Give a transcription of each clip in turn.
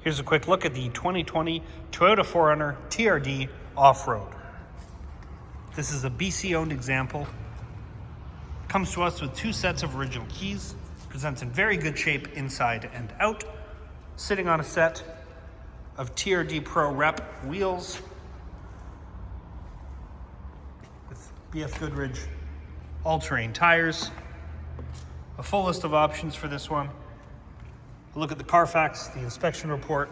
Here's a quick look at the 2020 Toyota 4Runner TRD Off-Road. This is a BC-owned example. Comes to us with 2 sets of original keys. Presents in very good shape inside and out. Sitting on a set of TRD Pro Rep wheels with BF Goodrich all-terrain tires. A full list of options for this one. A look at the Carfax, the inspection report.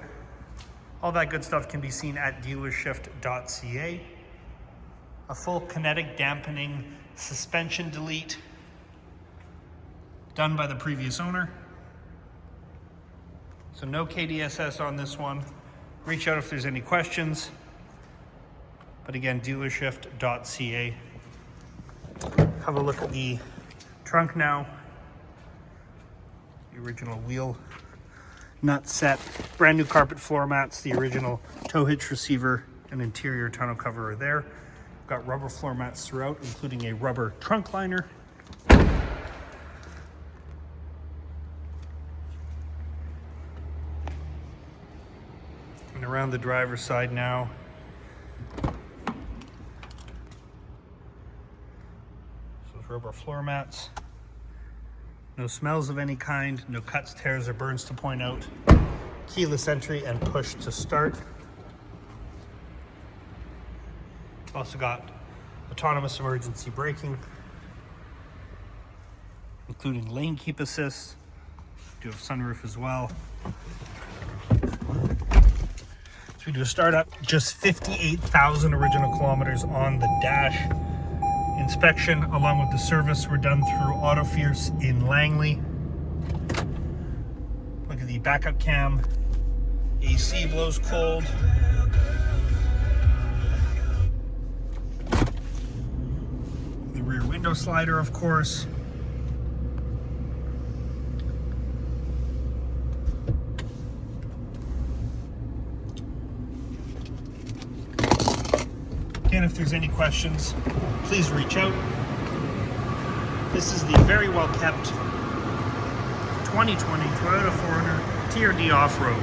All that good stuff can be seen at DealerShift.ca. A full kinetic dampening suspension delete done by the previous owner. So no KDSS on this one. Reach out if there's any questions. But again, DealerShift.ca. Have a look at the trunk now. The original wheel nut set, brand new carpet floor mats, the original tow hitch receiver and interior tonneau cover are there. Got rubber floor mats throughout, including a rubber trunk liner. And around the driver's side now. Those rubber floor mats. No smells of any kind, no cuts, tears, or burns to point out. Keyless entry and push to start. Also got autonomous emergency braking, including lane keep assist. Do have sunroof as well. So we do a startup, just 58,000 original kilometers on the dash. Inspection along with the service were done through Auto Fierce in Langley. Look at the backup cam. AC blows cold. The rear window slider, of course. Again, if there's any questions, please reach out. This is the very well kept 2020 Toyota 4Runner TRD Off-Road.